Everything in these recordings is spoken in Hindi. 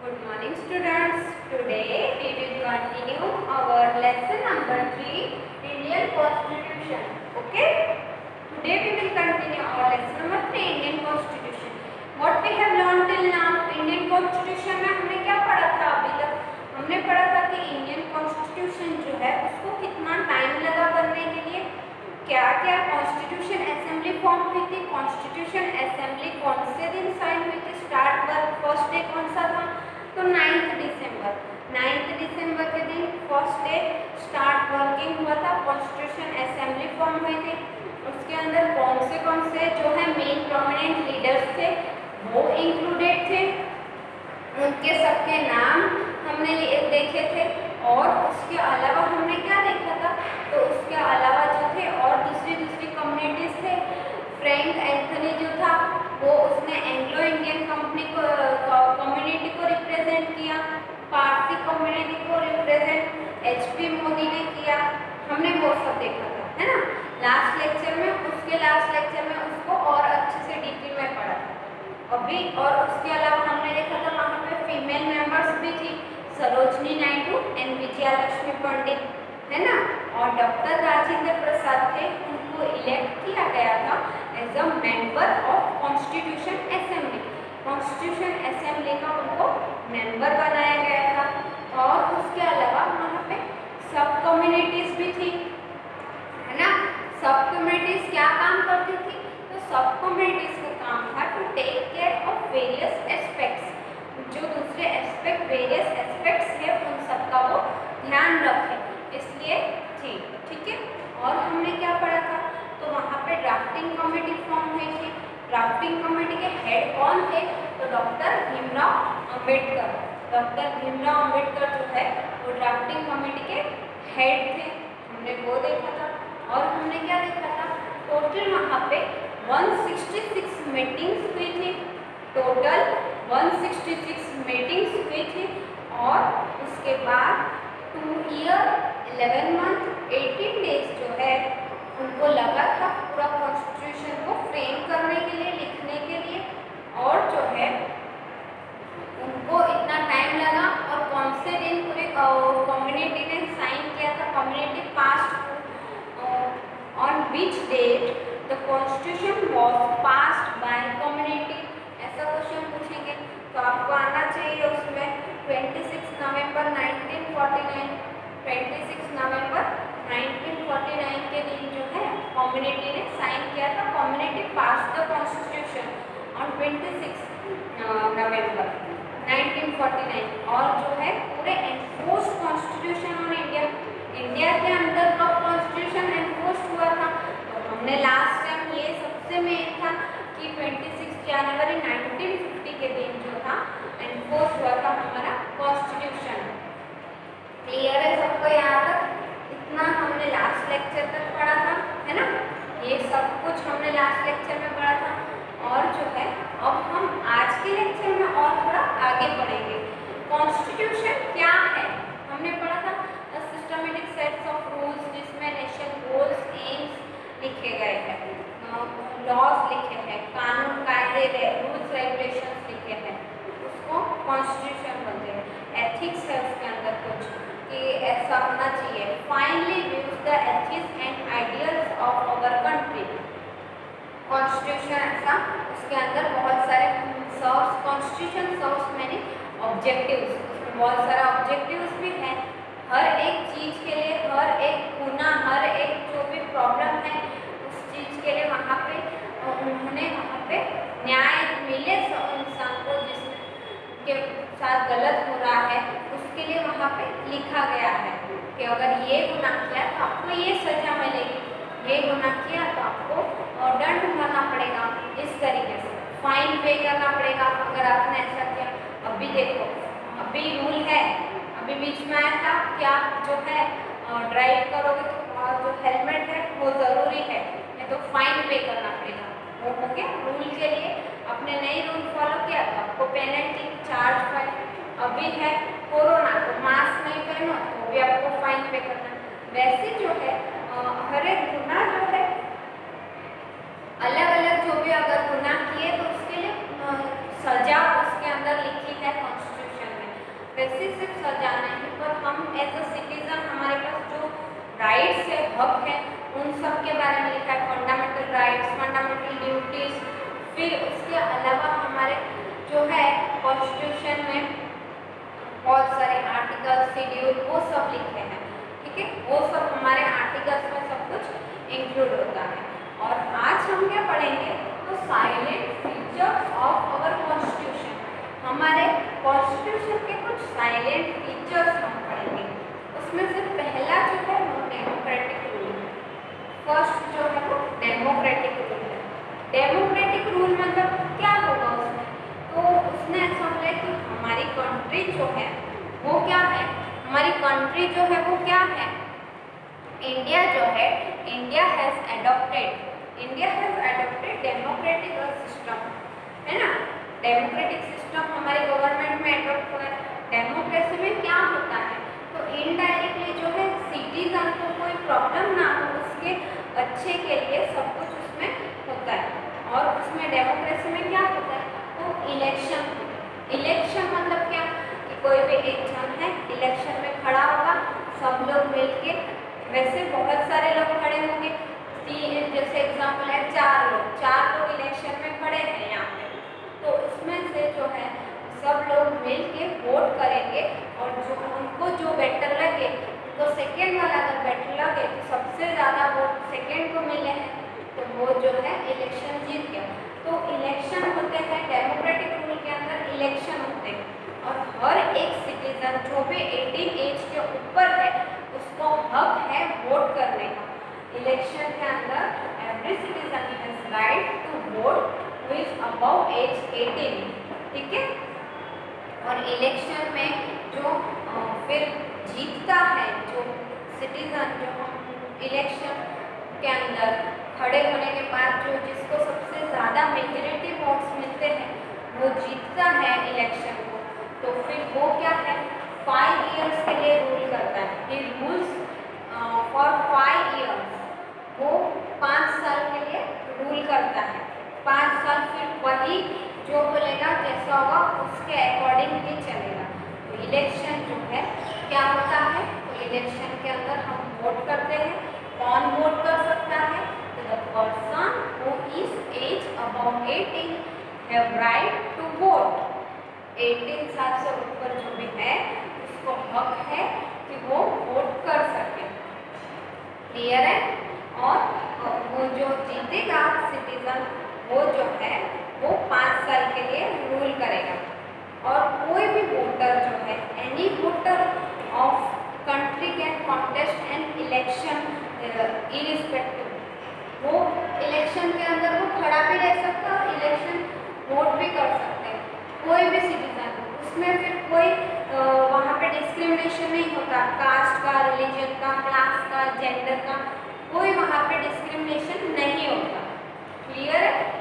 Good morning students. Today we will continue our lesson number 3, Indian Constitution. Okay? Today we will continue our lesson number 3, Indian Constitution. What we have learned till now, Indian Constitution में हमने क्या पढ़ा था अभी तक? हमने पढ़ा था कि इंडियन कॉन्स्टिट्यूशन जो है उसको कितना टाइम लगा बनने के लिए, क्या क्या कॉन्स्टिट्यूशन असेंबली फॉर्म हुई थी, कॉन्स्टिट्यूशन असेंबली कौन से दिन साइन हुई थी, स्टार्ट वर्क फर्स्ट डे कौन सा था, तो 9 दिसंबर के दिन फर्स्ट डे स्टार्ट वर्किंग हुआ था, कॉन्स्टिट्यूशन असेंबली फॉर्म हुई थी। उसके अंदर कौन से जो है मेन प्रोमिनेंट लीडर्स थे वो इंक्लूडेड थे, उनके सबके नाम हमने देखे थे। और उसके अलावा हमने क्या देखा था, तो उसके अलावा जो थे और दूसरी कम्युनिटीज थे। फ्रैंक एंथनी जो था वो उसने एंग्लो इंडियन कम्युनिटी को रिप्रेजेंट किया, पारसी कम्युनिटी को रिप्रेजेंट HP मोदी ने किया। हमने वो सब देखा था, है ना, लास्ट लेक्चर में। उसके लास्ट लेक्चर में उसको और अच्छे से डिटेल में पढ़ा था अभी। और उसके अलावा हमने देखा था वहाँ पे फीमेल मेंबर्स भी थी, सरोजनी नायडू एंड विजयालक्ष्मी पंडित, है ना। और डॉक्टर राजेंद्र प्रसाद थे, उनको इलेक्ट किया गया था as a member of constitution assembly. Constitution assembly का उनको मेंबर बनाया गया था। और उसके अलावा वहाँ पे सब कम्युनिटीज भी थी, है ना। सब कम्युनिटीज क्या काम करती थी, तो सब कम्युनिटीज का काम था to take care of various aspects, जो दूसरे एस्पेक्ट वेरियस एस्पेक्ट्स है उन सबका वो ध्यान रखे, इसलिए थी, ठीक है। और हमने क्या पढ़ा था, तो वहाँ पे ड्राफ्टिंग कमेटी फॉर्म हुई थी। ड्राफ्टिंग कमेटी के हेड कौन थे, तो डॉक्टर भीमराव अंबेडकर। डॉक्टर भीमराव अंबेडकर जो है वो ड्राफ्टिंग कमेटी के हेड थे, हमने वो देखा था। और हमने क्या देखा था, टोटल वहाँ पे 166 मीटिंग्स हुई थी, टोटल 166 मीटिंग्स हुई थी। और उसके बाद 2 ईयर 11 मंथ 18 डेज जो है उनको लगा था पूरा कॉन्स्टिट्यूशन को फ्रेम करने के लिए, लिखने के लिए। और जो है उनको इतना टाइम लगा। और कौन से दिन पूरे कम्युनिटी ने साइन किया था, community past on which date the constitution was passed by community, ऐसा क्वेश्चन पूछेंगे तो आपको आना चाहिए उसमें 26 नवंबर 1949। 26 नवंबर 1949 के दिन जो है कम्युनिटी ने साइन किया था, community pass the constitution on 26 नवंबर 1949। और जो है पूरे एनफोर्स कॉन्स्टिट्यूशन ऑन इंडिया के अंदर कब कॉन्स्टिट्यूशन एनफोर्स हुआ था, तो हमने लास्ट टाइम ये सबसे मेन था कि 26 जनवरी 1950 के दिन जो था एनफोर्स हुआ था हमारा कॉन्स्टिट्यूशन। क्लियर है सबको यहाँ तक? इतना हमने लास्ट लेक्चर तक पढ़ा था, है ना। ये सब कुछ हमने लास्ट लेक्चर में पढ़ा था। और जो है अब हम आज के लेक्चर में और थोड़ा आगे बढ़ेंगे। कॉन्स्टिट्यूशन क्या है हमने पढ़ा था, सिस्टमेटिक सेट्स ऑफ रूल्स जिसमें नेशन गोल्स एम्स लिखे गए हैं, लॉज लिखे हैं, कानून कायदे रूल्स रेगुलेशंस लिखे हैं, उसको कॉन्स्टिट्यूशन बोलते हैं। एथिक्स है उसके अंदर कुछ कि ऐसा होना चाहिए। Finally views the ethics and ideals of our country. Constitution ऐसा, उसके अंदर बहुत सारे सर्व्स, कॉन्स्टिट्यूशन सर्व्स मैंने ऑब्जेक्टिव्स, उसमें बहुत सारा ऑब्जेक्टिव्स भी हैं। हर एक चीज़ के लिए, हर एक गुना, हर एक जो भी प्रॉब्लम है उस चीज़ के लिए वहाँ पे उन्होंने वहाँ पे न्याय मिले इंसान को जिसके साथ गलत हो रहा है, उसके लिए वहाँ पे लिखा गया है कि अगर ये गुनाह किया तो आपको ये सज़ा मिलेगी, ये गुनाह किया तो आपको दंड भरना पड़ेगा, इस तरीके से फाइन पे करना पड़ेगा अगर आपने ऐसा किया। अभी देखो, अभी रूल है, अभी बीच में आया था कि आप जो है ड्राइव करोगे तो जो हेलमेट है वो ज़रूरी है, नहीं तो फाइन पे करना पड़ेगा। वो हो गया रूल के लिए। आपने नई रूल फॉलो किया तो आपको पेनल्टी, चार्ज, फाइन। अभी है कोरोना तो मास्क नहीं पहनो तो भी आपको फाइन पे करना। वैसे जो है हर एक गुना जो है अलग अलग, जो भी अगर गुनाह किए तो उसके लिए सजा उसके अंदर लिखी है कॉन्स्टिट्यूशन में। Silent features of our constitution. हमारे कॉन्स्टिट्यूशन के कुछ साइलेंट फीचर्स हम पढ़ेंगे। उसमें से पहला जो है वो डेमोक्रेटिक रूल। फर्स्ट जो है वो डेमोक्रेटिक रूल है। डेमोक्रेटिक रूल मतलब क्या होगा उसमें? तो उसने ऐसा बोला कि हमारी कंट्री जो है वो क्या है, हमारी कंट्री जो है वो क्या है, इंडिया जो है, India has adopted democratic system, है ना। डेमोक्रेटिक सिस्टम हमारे गवर्नमेंट में एडॉप्ट हुआ है। डेमोक्रेसी में क्या होता है, तो इनडायरेक्टली जो है सिटीजन को कोई प्रॉब्लम ना हो उसके अच्छे के लिए सब कुछ उसमें होता है। और उसमें डेमोक्रेसी में क्या होता है, तो इलेक्शन मतलब क्या कि कोई भी एक जन है इलेक्शन में खड़ा होगा, सब लोग मिलके, वैसे बहुत सारे लोग खड़े होंगे, जैसे एग्जांपल है चार लोग इलेक्शन में खड़े हैं यहाँ पे, तो इसमें से जो है सब लोग मिलके वोट करेंगे और जो उनको जो बेटर लगे, तो सेकेंड वाला अगर बेटर लगे तो सबसे ज़्यादा वोट सेकेंड को मिले हैं तो वो जो है इलेक्शन जीत गया। तो इलेक्शन होते हैं, डेमोक्रेटिक रूल के अंदर इलेक्शन होते हैं और हर एक सिटीजन जो भी 18 एज के ऊपर है उसको हक है वोट करने का। इलेक्शन के अंदर every citizen has right to vote who is above age 18, ठीक है। और इलेक्शन में जो फिर जीतता है जो सिटीजन, जो हम इलेक्शन के अंदर खड़े होने के बाद जो जिसको सबसे ज़्यादा मेजॉरिटी वोट्स मिलते हैं वो जीतता है इलेक्शन को, तो फिर वो क्या है 5 इयर्स के लिए रूल करता है। ही रूल्स फॉर 5 इयर्स, वो 5 साल के लिए रूल करता है। 5 साल फिर वही जो बोलेगा जैसा होगा उसके अकॉर्डिंग ही चलेगा। तो इलेक्शन जो है क्या होता है, तो इलेक्शन के अंदर हम वोट करते हैं। कौन वोट कर सकता है, तो the person who is age above 18 have right to vote. 18 साल से ऊपर जो भी है उसको हक है कि वो वोट कर सके, क्लियर है। और वो जो जीतेगा सिटीजन वो जो है वो 5 साल के लिए रूल करेगा। और कोई भी वोटर जो है, any voter of country can contest an election irrespective, वो इलेक्शन के अंदर वो खड़ा भी रह सकता है और इलेक्शन वोट भी कर सकते हैं, कोई भी सिटीजन। उसमें फिर कोई वहाँ पे डिस्क्रिमिनेशन नहीं होता, कास्ट का, रिलीजन का, क्लास का, जेंडर का, कोई वहाँ पे डिस्क्रिमिनेशन नहीं होता, क्लियर है।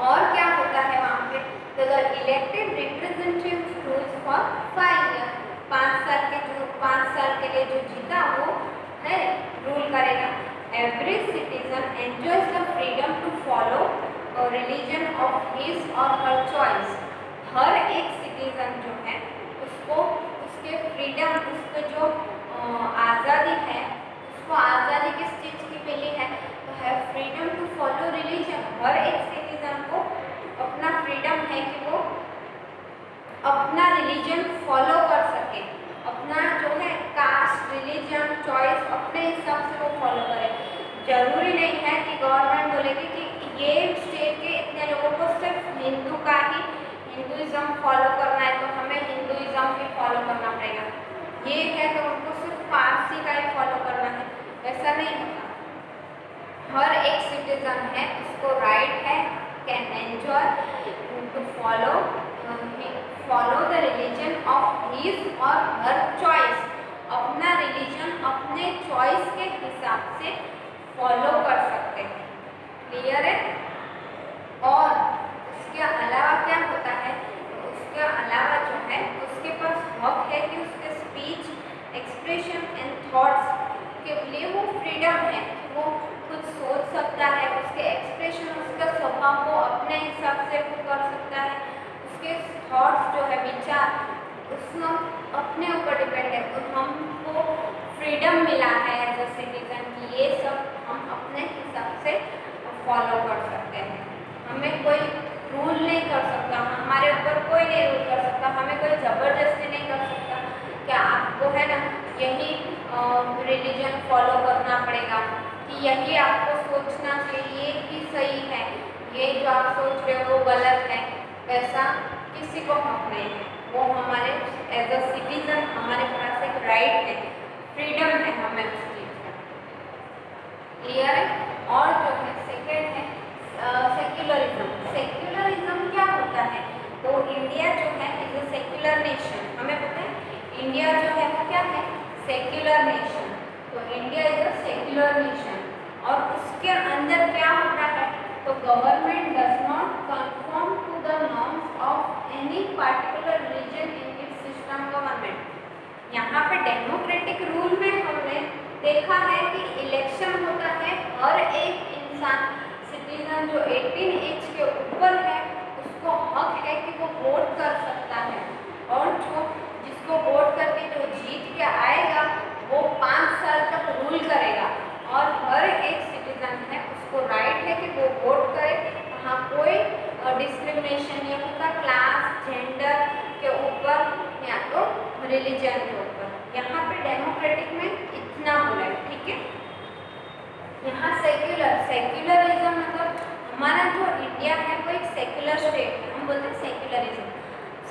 और क्या होता है वहाँ पे, तो the elected representative rules for 5 year, 5 साल के लिए जो जीता वो है रूल करेगा। Every citizen enjoys the freedom to follow religion of his और हर चॉइस। हर एक सिटीजन जो है उसको उसके फ्रीडम, उसको जो आज़ादी है, उसको आज़ादी किस चीज़ की मिली है, तो है फ्रीडम टू फॉलो रिलीजन। हर एक सिटीजन को अपना फ्रीडम है कि वो अपना रिलीजन फॉलो कर सके, अपना जो है कास्ट, रिलीजन, चॉइस अपने हिसाब से वो फॉलो करे। जरूरी नहीं है कि गवर्नमेंट बोलेगी कि ये स्टेट के इतने लोगों को सिर्फ हिंदू का ही हिंदुइज्म फॉलो करना है तो हमें हिंदुइज्म ही फॉलो करना पड़ेगा, ये है तो उनको सिर्फ पारसी का ही फॉलो करना है, ऐसा नहीं होता। हर एक सिटीजन है उसको राइट है, can enjoy to follow the religion of his और हर चॉइस, अपना रिलीजन अपने चॉइस के हिसाब से फॉलो कर सकते हैं, क्लियर है। और उसके अलावा क्या होता है, उसके अलावा जो है उसके पास हक है कि उसके स्पीच, एक्सप्रेशन एंड थॉट्स के लिए वो फ्रीडम है, वो खुद सोच सकता है, उसके एक्सप्रेशन, उसका स्वभाव वो अपने हिसाब से वो कर सकता है, उसके थॉट्स जो है विचार उसमें अपने ऊपर डिपेंड है। तो हमको फ्रीडम मिला है एज अ सिटीजन कि ये सब हम अपने हिसाब से फॉलो कर सकते हैं, हमें कोई रूल नहीं कर सकता, हमारे ऊपर कोई नहीं रूल कर सकता, हमें कोई ज़बरदस्ती नहीं कर सकता कि आपको है ना यही रिलीजन फॉलो करना पड़ेगा, कि यही आपको सोचना चाहिए, ये ही सही है, ये दूसरे वो गलत है, वैसा किसी को हक नहीं है। वो हमारे एज अ सिटीजन हमारे पास एक राइट है, फ्रीडम है हमें उस चीज़ का। क्लियर है? और जो है सेकेंड है सेक्युलरिज्म। सेक्युलरिज्म क्या होता है? तो इंडिया जो है इज अ सेक्युलर नेशन। हमें पता है इंडिया जो है वो क्या है? Secular nation. तो India is a secular nation और उसके अंदर क्या होता है? तो government does not conform to the norms of any particular region in its system government. यहाँ पे डेमोक्रेटिक रूल में हमने देखा है कि इलेक्शन होता है, हर एक इंसान सिटीजन जो 18 एज के ऊपर है उसको हक है कि वो वोट कर सकता है, और जो जिसको वोट करके जो जीत के आएगा वो 5 साल तक रूल करेगा। और हर एक सिटीजन है उसको राइट है कि वो वोट करे। वहाँ कोई डिस्क्रिमिनेशन नहीं होता क्लास जेंडर के ऊपर या तो रिलीजन के ऊपर। यहाँ पे डेमोक्रेटिक में इतना बोला है, ठीक है। यहाँ सेक्युलरिज्म मतलब हमारा जो इंडिया है वो एक सेक्युलर स्टेट है, हम बोलते हैं सेक्युलरिज्म।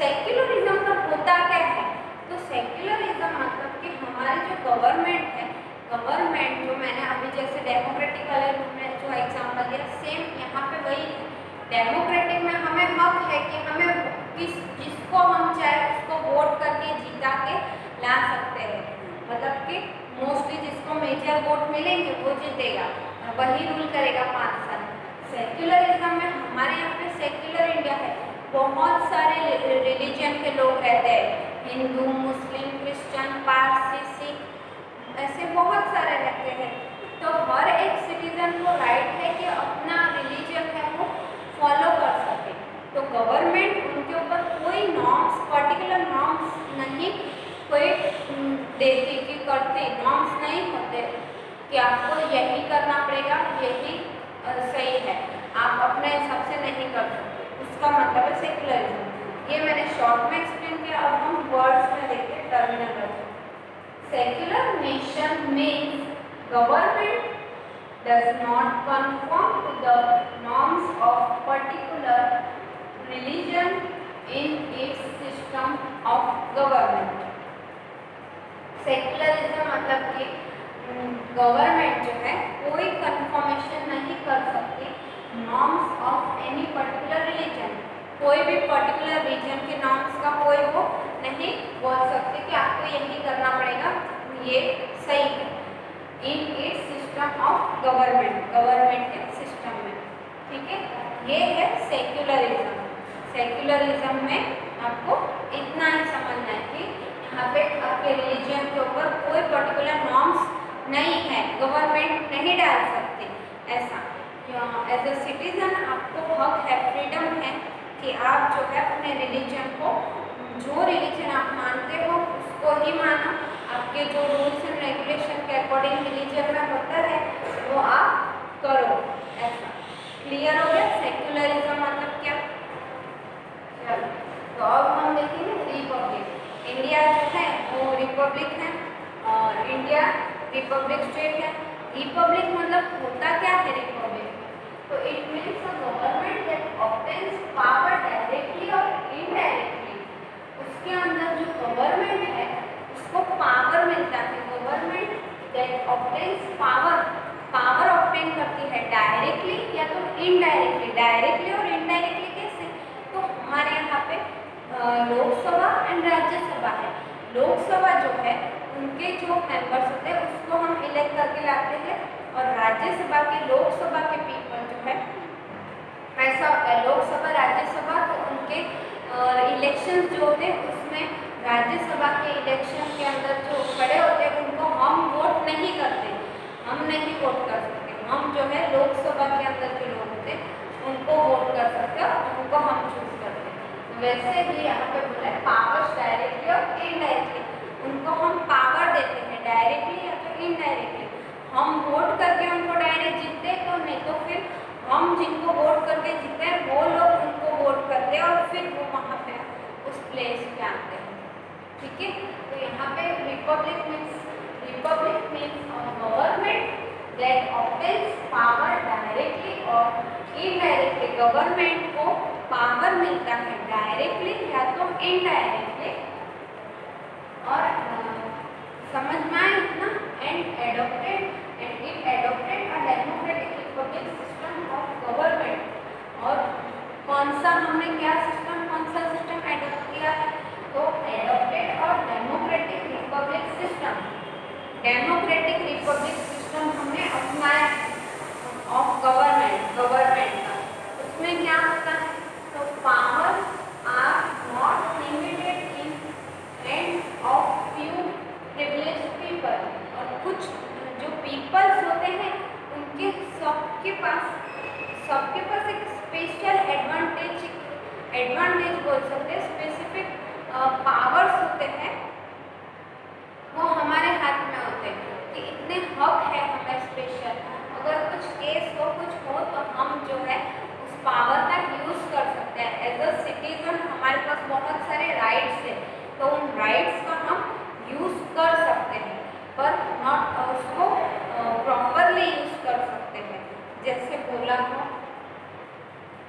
सेक्युलरिज्म का होता क्या है? तो सेक्युलरिज्म मतलब कि हमारी जो गवर्नमेंट है, गवर्नमेंट जो मैंने अभी जैसे डेमोक्रेटिक वाले में जो एग्जाम्पल दिया, सेम यहाँ पे वही है। डेमोक्रेटिक में हमें हक है कि हमें जिसको हम चाहे उसको वोट करके जीता के ला सकते हैं, मतलब कि मोस्टली जिसको मेजर वोट मिलेंगे वो जीतेगा और वही रूल करेगा 5 साल। सेक्युलरिज्म में हमारे यहाँ पे सेक्युलर इंडिया है, बहुत सारे रिलीजन के लोग रहते हैं, हिंदू मुस्लिम क्रिश्चियन पारसी सिख ऐसे बहुत सारे रहते हैं। तो हर एक सिटीजन को राइट है कि अपना रिलीजन है वो फॉलो कर सके। तो गवर्नमेंट उनके ऊपर कोई नॉर्म्स पर्टिकुलर नॉर्म्स नहीं कोई देती कि करते नॉर्म्स नहीं होते कि आपको यही करना पड़ेगा, यही सही है, आप अपने हिसाब से नहीं कर सकते। उसका मतलब है सेक्युलरिज्म। ये मैंने शॉर्ट में एक्सप्लेन किया, अब हम वर्ड्स में देखते हैं terminology. Secular nation means government does not conform to the norms of particular religion in its system of government. Secularism मतलब कि गवर्नमेंट जो है कोई कंफर्मेशन नहीं कर सकती norms of any particular religion. कोई भी पर्टिकुलर रीजन के नॉर्म्स का कोई वो नहीं बोल सकते कि आपको यही करना पड़ेगा, ये सही है। इन its system of government, government के सिस्टम में, ठीक है। ये है सेक्युलरिज्म। सेक्युलरिज्म में आपको इतना ही समझना है कि यहाँ पे आपके रिलीजन के ऊपर कोई पर्टिकुलर नॉर्म्स नहीं है, गवर्नमेंट नहीं डाल सकती ऐसा। एज अ सिटीजन आपको हक है, फ्रीडम है कि आप जो है अपने रिलीजन को, जो रिलीजन आप मानते हो उसको ही मानो, आपके जो रूल्स एंड रेगुलेशन के अकॉर्डिंग रिलीजन में होता है वो आप करो, ऐसा। क्लियर हो गया सेक्युलरिज्म मतलब क्या? चलो तो अब हम देखेंगे रिपब्लिक। इंडिया जो है वो रिपब्लिक है और इंडिया रिपब्लिक स्टेट है। रिपब्लिक मतलब होता क्या है रिपब्लिक? तो it means a government that obtains power directly और इनडायरेक्टली। उसके अंदर जो गवर्नमेंट है उसको पावर मिलता है। Government that obtains power, power obtain करती है डायरेक्टली या तो इनडायरेक्टली। डायरेक्टली और इनडायरेक्टली कैसे? तो हमारे यहाँ पे लोकसभा एंड राज्यसभा है। लोकसभा जो है उनके जो मेंबर्स होते हैं उसको हम इलेक्ट करके लाते हैं, और राज्यसभा के लोकसभा के पीपल जो है ऐसा होता है। लोकसभा राज्यसभा तो उनके इलेक्शंस जो होते हैं उसमें राज्यसभा के इलेक्शन के अंदर जो खड़े होते हैं उनको हम वोट नहीं करते, हम नहीं वोट कर सकते। हम जो है लोकसभा के अंदर जो लोग होते हैं उनको वोट कर सकते हैं, उनको हम चूज करते हैं। वैसे ही यहाँ पे बोला है पावर्स डायरेक्टली और इनडायरेक्टली। उनको हम पावर देते हैं डायरेक्टली या तो इनडायरेक्टली। हम वोट करके उनको डायरेक्ट जीतते तो नहीं, तो फिर हम जिनको वोट करके जीते हैं वो लोग उनको वोट करते हैं और फिर वो वहाँ पे उस प्लेस पे आते हैं, ठीक है। तो यहाँ पे Republic means government that obtains power directly और इनडायरेक्टली। गवर्नमेंट को पावर मिलता है डायरेक्टली या तो इनडायरेक्टली। और समझ में आया इतना? And adopted a democratic Republic system of government. और कौन सा हमने क्या सिस्टम, कौन सा सिस्टम एडॉप्ट किया है? तो एडॉप्टेड और democratic Republic system, democratic Republic system हमने अपनाया ऑफ गवर्नमेंट का। उसमें क्या होता है? तो power are not limited in hand of few privileged people. और कुछ जो पीपल्स होते हैं उनके सबके पास एक स्पेशल एडवांटेज बोल सकते हैं, स्पेसिफिक पावर्स होते हैं, वो हमारे हाथ में होते हैं कि इतने हक है हमें स्पेशल। अगर कुछ केस हो, कुछ हो तो हम जो है उस पावर का यूज़ कर सकते हैं। एज अ सिटीजन हमारे पास बहुत सारे राइट्स हैं, तो उन राइट्स का हम यूज़ कर सकते हैं, पर नॉट उसको प्रॉपरली यूज़ कर सकते हैं। जैसे बोला हो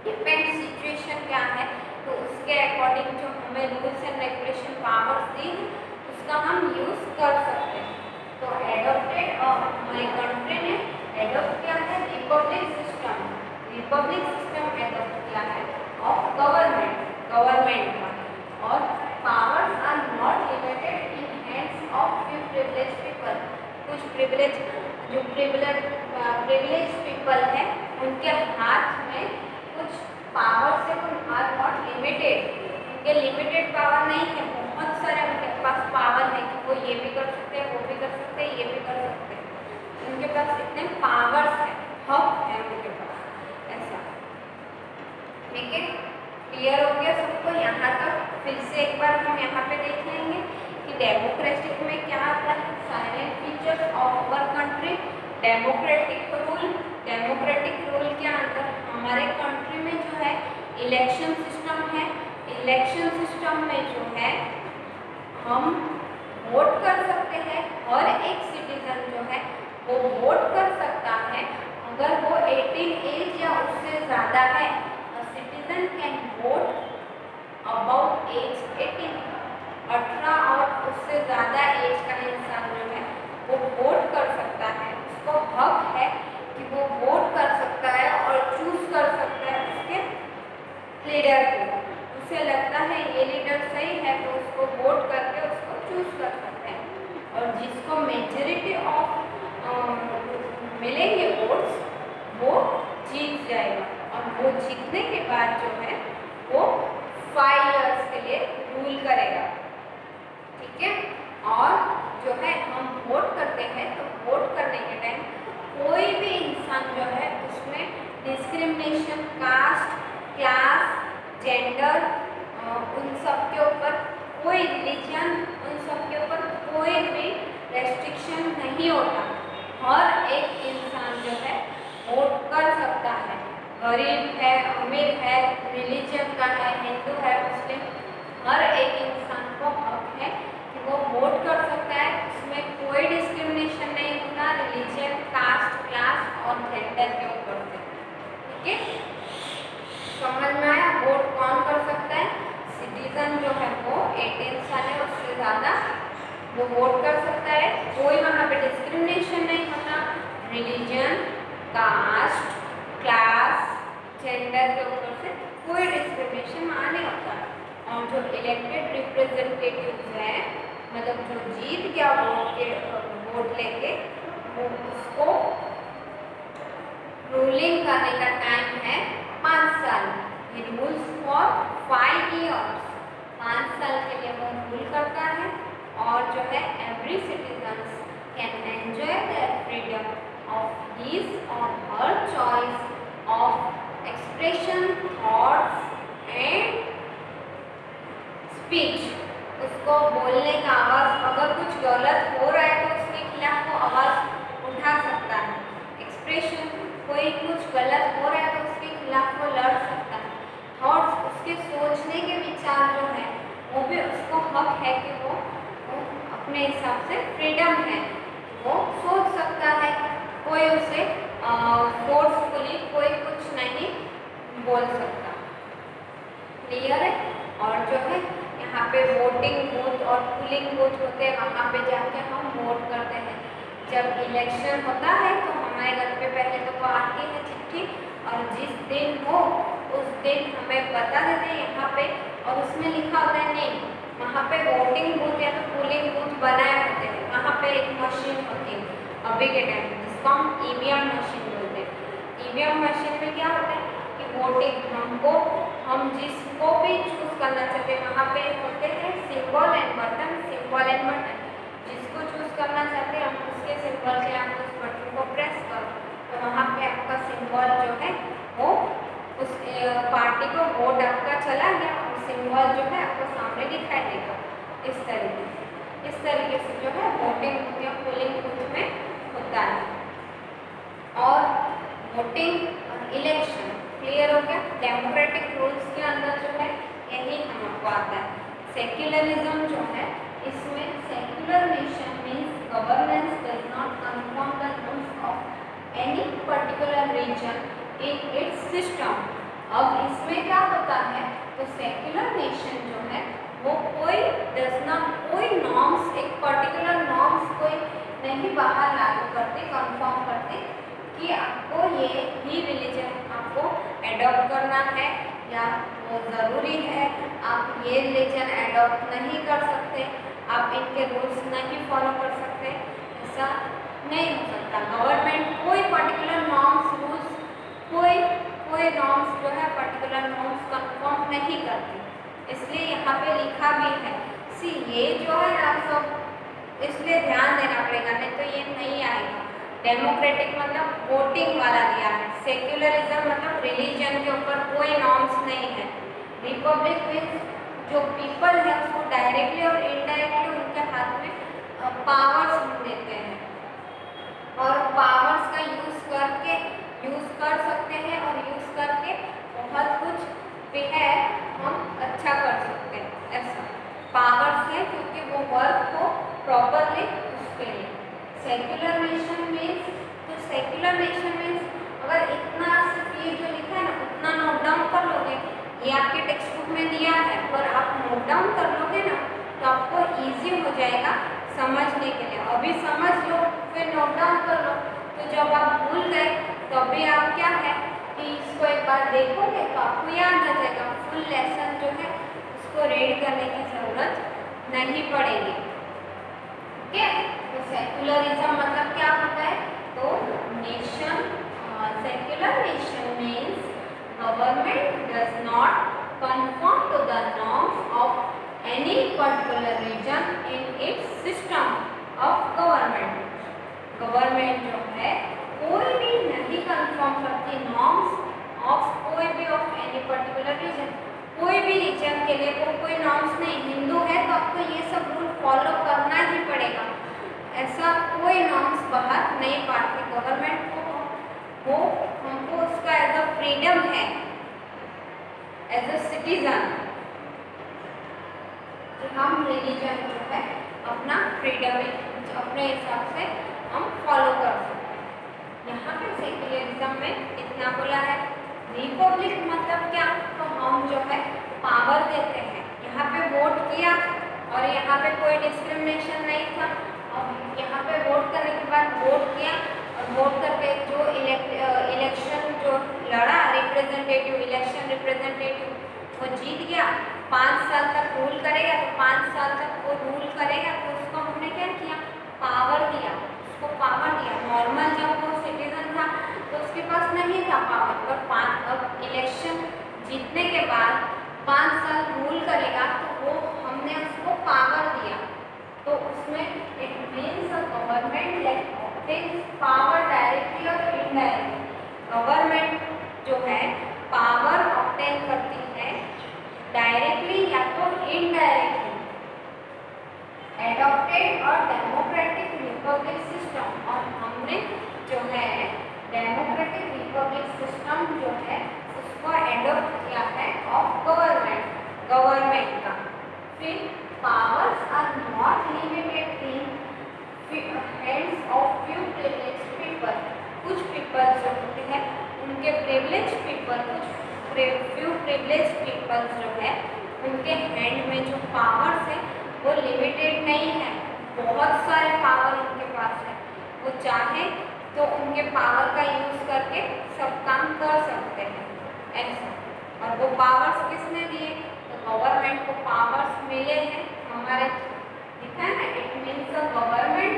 डिपेंड सिचुएशन क्या है, तो उसके अकॉर्डिंग जो हमें रूल्स एंड रेगुलेशन पावर्स दी उसका हम यूज़ कर सकते हैं। तो एडॉप्टेड हमारी कंट्री ने एडॉप्ट किया है रिपब्लिक सिस्टम एडॉप्ट किया है ऑफ गवर्नमेंट का। और powers are not limited in hands of few privileged people. कुछ प्रिविलेज पीपल हैं उनके हाथ में कुछ पावर से आर नॉट लिमिटेड, उनके लिमिटेड पावर नहीं है, बहुत सारे उनके पास पावर है कि वो ये भी कर सकते हैं, वो भी कर सकते हैं, ये भी कर सकते हैं। उनके पास इतने पावर्स हैं, हक है उनके पास, ऐसा। ठीक है, क्लियर हो गया सबको यहाँ तक? फिर से एक बार हम यहाँ पे देख लेंगे कि डेमोक्रेटिक में क्या आता है, silent features of our country. Democratic rule के अंदर हमारे कंट्री में जो है इलेक्शन सिस्टम है। इलेक्शन सिस्टम में जो है हम वोट कर सकते हैं, और एक सिटीजन जो है वो वोट कर सकता है अगर वो 18 एज या उससे ज़्यादा है। Citizen can vote about age 18। 18 और उससे ज़्यादा एज का इंसान जो है वो वोट कर सकता है, उसको हक है कि वो वोट कर सकता है और चूज कर सकता है उसके लीडर को। उसे लगता है ये लीडर सही है तो उसको वोट करके उसको चूज कर सकते हैं। और जिसको मेजॉरिटी ऑफ मिलेंगे वोट्स वो जीत जाएगा, और वो जीतने के बाद जो है वो 5 इयर्स के लिए रूल करेगा। ठीक है, और जो है हम वोट करते हैं तो वोट करने के टाइम कोई भी इंसान जो है उसमें डिस्क्रिमिनेशन, कास्ट, क्लास, जेंडर, उन सब के ऊपर कोई रिलीजन, उन सब के ऊपर कोई भी रेस्ट्रिक्शन नहीं होता। हर एक इंसान जो है वोट कर सकता है, गरीब है, अमीर है, रिलीजन का है, हिंदू है, मुस्लिम, हर एक इंसान को हक है कि वो वोट कर सकता है। उसमें कोई डिस्क्रिमिनेशन नहीं होता रिलीजन, कास्ट, क्लास और जेंडर के ऊपर से। ठीक है, समझ में आया? वोट कौन कर सकता है? सिटीजन जो है वो 18 साल है उससे ज़्यादा वो वोट कर सकता है। कोई वहाँ पे डिस्क्रिमिनेशन नहीं होता, रिलीजन, कास्ट, क्लास, जेंडर के ऊपर से कोई डिस्क्रिमिनेशन वहाँ नहीं होता। और जो इलेक्टेड रिप्रेजेंटेटिव्स हैं, मतलब जो जीत गया वोट लेके, वो उसको रूलिंग करने का टाइम है 5 साल। ही रूल्स फॉर 5 इयर्स, 5 साल के लिए वो रूल करता है। और जो है every citizen can enjoy their freedom of his और her choice of expression, thoughts and speech. उसको बोलने का आवाज़, अगर कुछ गलत हो रहा है तो उसके खिलाफ वो आवाज़ उठा सकता है। एक्सप्रेशन, कोई कुछ गलत हो रहा है तो उसके खिलाफ वो लड़ सकता है। थॉट्स, उसके सोचने के विचार जो है वो भी उसको हक है कि वो अपने हिसाब से फ्रीडम है, वो सोच सकता है। कोई उसे फोर्सफुली कोई कुछ नहीं बोल सकता। क्लियर है? और जो है यहाँ पे वोटिंग बूथ और पोलिंग बूथ होते हैं, वहाँ पे जाके हम वोट करते हैं। जब इलेक्शन होता है तो हमारे घर पे पहले तो वो आती है चिट्ठी, और जिस दिन हो उस दिन हमें बता देते हैं यहाँ पे, और उसमें लिखा होता है नेम। वहाँ पे वोटिंग बूथ या तो पोलिंग बूथ बनाए होते हैं, वहाँ पे एक मशीन होती है अभी के टाइम, जिसको हम ईवीएम मशीन बोलते हैं। ईवीएम मशीन में क्या होता है कि वोटिंग हम जिसको भी चूज करना चाहते हैं, वहाँ पे होते हैं symbol and button, symbol and button. जिसको चूज करना चाहते हैं हम उसके सिंबल से आप उस बटन को प्रेस करो, तो वहाँ पे आपका सिंबल जो है वो उस पार्टी को वोट आपका चला गया, और सिंबल जो है आपको सामने दिखाई देगा। इस तरीके से जो है वोटिंग बूथ या पोलिंग बूथ में होता है। और वोटिंग और इलेक्शन क्लियर हो गया। डेमोक्रेटिक रूल्स के अंदर जो है यही हमको आता है। सेक्युलरिज्म जो है, इसमें secular nation means governance does not confirm the rules of any particular religion in its system. अब इसमें क्या होता है, तो सेक्युलर नेशन जो है वो कोई नॉर्म्स, एक पर्टिकुलर नॉर्म्स कोई नहीं बाहर लागू करते, कंफर्म करते कि आपको ये ही रिलीजन आपको एडॉप्ट करना है या वो ज़रूरी है, आप ये रिलीजन एडॉप्ट नहीं कर सकते, आप इनके रूल्स नहीं फॉलो कर सकते, ऐसा नहीं हो सकता। गवर्नमेंट कोई पर्टिकुलर नॉर्म्स, रूल्स, कोई नॉर्म्स जो है पर्टिकुलर नॉर्म्स कंफर्म नहीं करती, इसलिए यहाँ पे लिखा भी है। ये जो है आप सब, इसलिए ध्यान देना पड़ेगा, नहीं तो ये नहीं आएगा। डेमोक्रेटिक मतलब वोटिंग वाला दिया है, सेक्युलरिज्म मतलब रिलीजन के ऊपर कोई नॉर्म्स नहीं है। रिपब्लिक मीन्स जो पीपल है उसको डायरेक्टली और इनडायरेक्टली उनके हाथ में पावर्स देते हैं, और पावर्स का यूज कर सकते हैं, और यूज करके बहुत कुछ भी है हम अच्छा कर सकते हैं। ऐसा पावर्स है क्योंकि वो वर्क को प्रॉपरली उसके लिए। सेक्युलर नेशन मीन्स, तो सेक्युलर नेशन मीन्स अगर इतना सिर्फ ये जो लिखा है ना उतना नोट डाउन कर लोगे, ये आपके टेक्स्ट बुक में दिया है, पर आप नोट डाउन कर लोगे ना तो आपको इजी हो जाएगा समझने के लिए। अभी समझ लो फिर नोट डाउन कर लो, तो जब आप भूल गए तो अभी आप क्या है कि इसको एक बार देखोगे तो आपको याद आ जाएगा। फुल लेसन जो है उसको रीड करने की ज़रूरत नहीं पड़ेगी। ओके, तो सेक्युलरिज्म मतलब क्या होता है, तो nation, secular nation means government does not conform to the norms of any particular region in its system of government. Government जो है कोई भी नहीं कंफर्म करती नॉर्म्स ऑफ कोई भी ऑफ एनी पर्टिकुलर रीजन। कोई भी रीजन के लिए वो कोई नॉर्म्स नहीं, हिंदू है तो आपको ये सब रूल फॉलो करना ही पड़ेगा, ऐसा कोई नॉर्म्स बाहर नहीं पाती गवर्नमेंट को। वो हमको उसका एज अ फ्रीडम है, एज अ सिटीजन, हम रिलीजन जो है अपना फ्रीडम अपने हिसाब से हम फॉलो कर सकते हैं। यहाँ पे सेक्युलरिज्म में इतना बोला है। रिपब्लिक मतलब क्या, तो हम जो है पावर देते हैं, यहाँ पे वोट किया और यहाँ पे कोई डिस्क्रिमिनेशन नहीं था, और यहाँ पे वोट करने के बाद वोट किया और वोट करके जो इलेक्शन जो लड़ा रिप्रेजेंटेटिव, इलेक्शन रिप्रेजेंटेटिव वो जीत गया, 5 साल तक रूल करेगा, तो 5 साल तक वो रूल करेगा, तो उसको हमने क्या किया, पावर दिया, उसको पावर दिया। नॉर्मल जब वो सिटीजन था तो उसके पास नहीं था पावर, पर अब इलेक्शन जीतने के बाद 5 साल रूल करेगा तो वो हमने उसको पावर दिया, तो उसमें it means a government like obtains power directly और इनडायरेक्टली। गवर्नमेंट जो है पावर ऑब्टेन करती है डायरेक्टली या तो इनडायरेक्टली। एडॉप्टेड और डेमोक्रेटिक रिपब्लिक सिस्टम, और हमने जो है डेमोक्रेटिक रिपब्लिक सिस्टम जो है उसको एडॉप्ट किया है ऑफ गवर्नमेंट का। फिर powers are not limited in hands of few privileged people. कुछ पीपल जो होते हैं उनके प्रिविलेज पीपल, कुछ फ्यू प्रिविलेज पीपल्स जो है उनके हैंड में जो पावर्स है वो लिमिटेड नहीं है, बहुत सारे पावर उनके पास है। वो चाहे तो उनके पावर का यूज़ करके सब काम कर सकते हैं ऐसा। और वो पावर्स किसने दिए? तो गवर्नमेंट को पावर्स मिले हैं हमारे, लिखा है ना, it means the government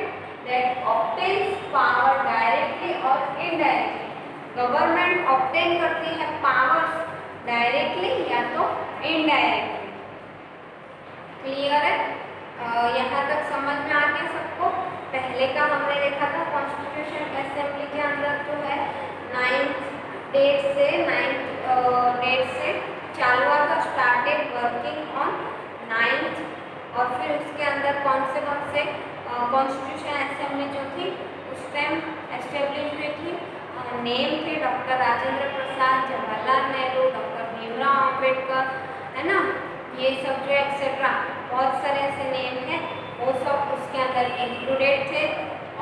that obtains power directly और इनडायरेक्टली। गवर्नमेंट ऑब्टेन करती है पावर्स डायरेक्टली या तो इनडायरेक्टली। क्लियर है? यहाँ तक समझ में आ गया सबको? पहले का हमने देखा था कॉन्स्टिट्यूशन असेंबली के अंदर जो है 9th डेट से चालू हुआ था, स्टार्टेड वर्किंग ऑन 9th। और फिर उसके अंदर कौन से कॉन्स्टिट्यूशन असेंबली जो थी उस टाइम एस्टेब्लिश हुई थी, नेम थे डॉक्टर राजेंद्र प्रसाद, जवाहरलाल नेहरू, डॉक्टर भीमराव अंबेडकर, है ना, ये सब जो एक्सेट्रा बहुत सारे ऐसे नेम हैं, वो सब उसके अंदर इंक्लूडेड थे।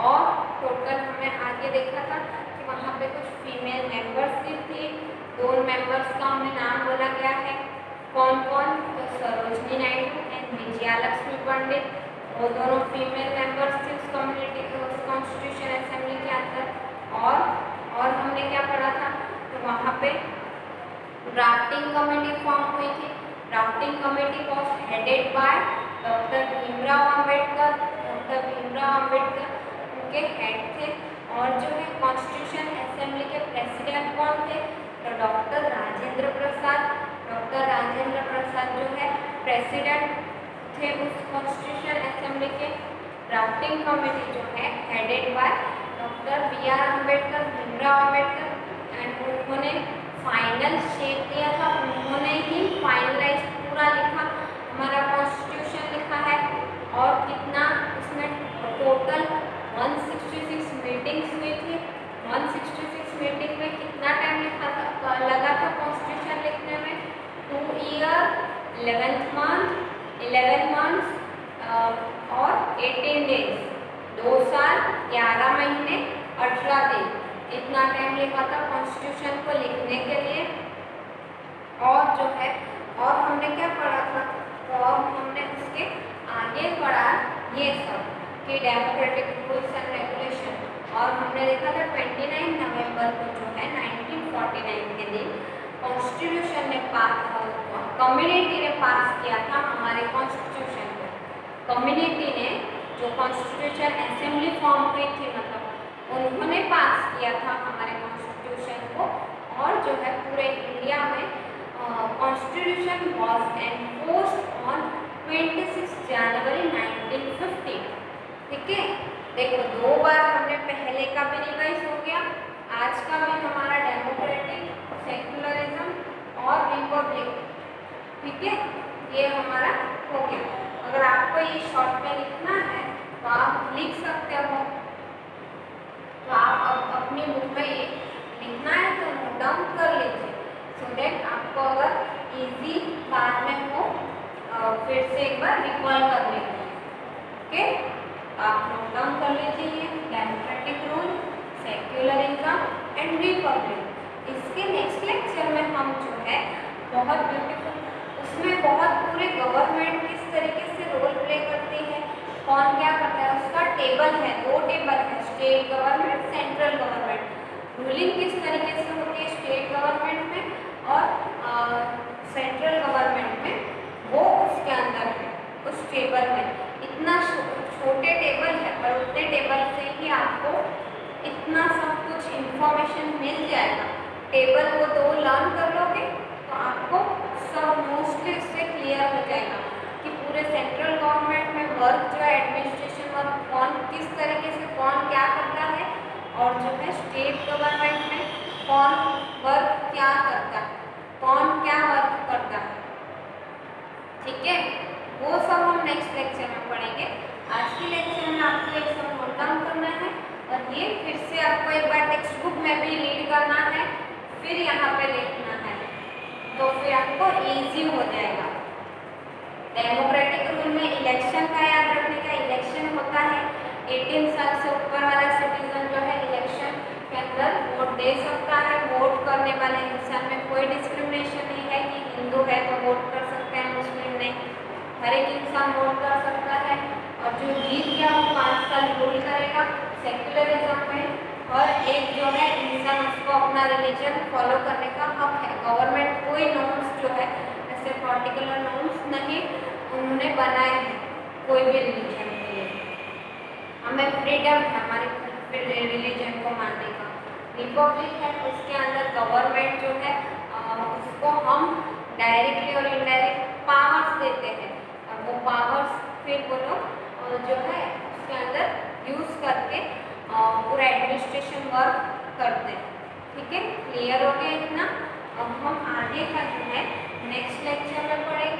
और टोटल हमने आगे देखा था कि वहाँ पे कुछ फीमेल मेंबरशिप थी, 2 मेंबर्स का हमें नाम बोला गया है। कौन कौन? तो सरोजनी नायडू एंड विजया लक्ष्मी पंडित, वो दोनों फीमेल मेंबर्स थे उस कॉन्स्टिट्यूशन असेंबली के अंदर। और हमने क्या पढ़ा था? तो वहाँ पे ड्राफ्टिंग कमेटी फॉर्म हुई थी। Drafting committee was headed by doctor Bhimrao Ambedkar. Doctor Bhimrao Ambedkar उनके हेड थे। और जो है कॉन्स्टिट्यूशन असेंबली के प्रेसिडेंट कौन थे? तो डॉक्टर राजेंद्र प्रसाद। डॉक्टर राजेंद्र प्रसाद जो है प्रेसिडेंट थे उस कॉन्स्टिट्यूशन असेंबली के। ड्राफ्टिंग कमेटी जो है headed by doctor BR Ambedkar, Bhimrao Ambedkar, and उन्होंने फाइनल शेप दिया था, उन्होंने ही फाइनलाइज पूरा लिखा, हमारा कॉन्स्टिट्यूशन लिखा है। और कितना उसमें टोटल 166 मीटिंग्स हुई थी। 166 मीटिंग में कितना टाइम लगा था कॉन्स्टिट्यूशन लिखने में? 2 ईयर 11 मंथ्स और 18 डेज, 2 साल 11 महीने 18 दिन, इतना टाइम लगा था कॉन्स्टिट्यूशन को लिखने के लिए। और जो है और हमने क्या पढ़ा था? तो अब हमने उसके आगे पढ़ा ये सब कि डेमोक्रेटिक रूल्स एंड रेगुलेशन। और हमने देखा था 29 नवंबर को जो है 1949 के दिन कॉन्स्टिट्यूशन ने कम्युनिटी ने पास किया था हमारे कॉन्स्टिट्यूशन को। कम्युनिटी ने जो कॉन्स्टिट्यूशन असेंबली फॉर्म हुई थी, मतलब उन्होंने पास किया था हमारे कॉन्स्टिट्यूशन को। और जो है पूरे इंडिया में कॉन्स्टिट्यूशन वॉज एनफोर्स्ड ऑन 26 जनवरी 1950। ठीक है, देखो 2 बार हमने पहले का भी रिवाइज हो गया, आज का भी हमारा डेमोक्रेटिक, सेक्युलरिज्म और रिपब्लिक। ठीक है, ये हमारा हो गया। अगर आपको ये शॉर्ट में लिखना है तो आप लिख सकते हो। तो आप अब अपनी बुक में ये लिखना है तो नोट डाउन कर लीजिए, सो दैट आपको अगर इजी बाद में हो फिर से एक बार रिकॉल कर लेंगे। ओके, आप नोट डाउन कर लीजिए democratic rule, secularism and Republic. इसके नेक्स्ट लेक्चर में हम जो है बहुत ब्यूटीफुल, उसमें बहुत पूरे गवर्नमेंट किस तरीके से रोल प्ले करती है, कौन क्या करता है, उसका टेबल है, 2 टेबल है, state government, central government. Ruling किस तरीके से होती है स्टेट गवर्नमेंट में और सेंट्रल गवर्नमेंट में, वो उसके अंदर है उस टेबल में। इतना छोटे टेबल है पर उतने टेबल से ही आपको इतना सब कुछ इंफॉर्मेशन मिल जाएगा। टेबल वो 2 लर्न कर लोगे तो आपको सब मोस्टली इससे क्लियर हो जाएगा कि पूरे सेंट्रल गवर्नमेंट में वर्क जो है एडमिनिस्ट्रेशन वर्क कौन किस तरीके से कौन क्या करता है, और जो है स्टेट गवर्नमेंट में कौन वर्क क्या करता है, कौन क्या वर्क करता है। ठीक है, वो सब हम नेक्स्ट लेक्चर में पढ़ेंगे। आज के लेक्चर में आपको ये सब नोट डाउन करना है और ये फिर से आपको एक बार टेक्स्ट बुक में भी रीड करना है, फिर यहाँ पे लिखना है, तो फिर आपको इजी हो जाएगा। डेमोक्रेटिक रूल में इलेक्शन का याद रखने का, इलेक्शन होता है 18 साल से ऊपर वाला सिटीजन जो है इलेक्शन के अंदर वोट दे सकता है। वोट करने वाले इंसान में कोई डिस्क्रिमिनेशन नहीं है कि हिंदू है तो वोट कर सकते हैं, मुस्लिम नहीं, हर एक इंसान वोट कर सकता है। और जो जीत गया वो 5 साल रूल करेगा सेक्युलरिज्म में। और एक जो है इंसान उसको अपना रिलीजन फॉलो करने का हक है। गवर्नमेंट कोई नॉर्म्स जो है ऐसे पर्टिकुलर नॉर्म्स नहीं उन्होंने बनाए हैं कोई भी रिलीजन के लिए। हमें फ्रीडम है हमारे रिलीजन को मानने का। रिपब्लिक है उसके अंदर गवर्नमेंट जो है उसको हम डायरेक्टली और इनडायरेक्ट पावर्स देते हैं और वो पावर्स फिर वो लोग जो है उसके अंदर यूज़ करके पूरा एडमिनिस्ट्रेशन वर्क करते हैं। ठीक है, क्लियर हो गया इतना। अब हम आगे का जो है नेक्स्ट लेक्चर में पढ़ेंगे।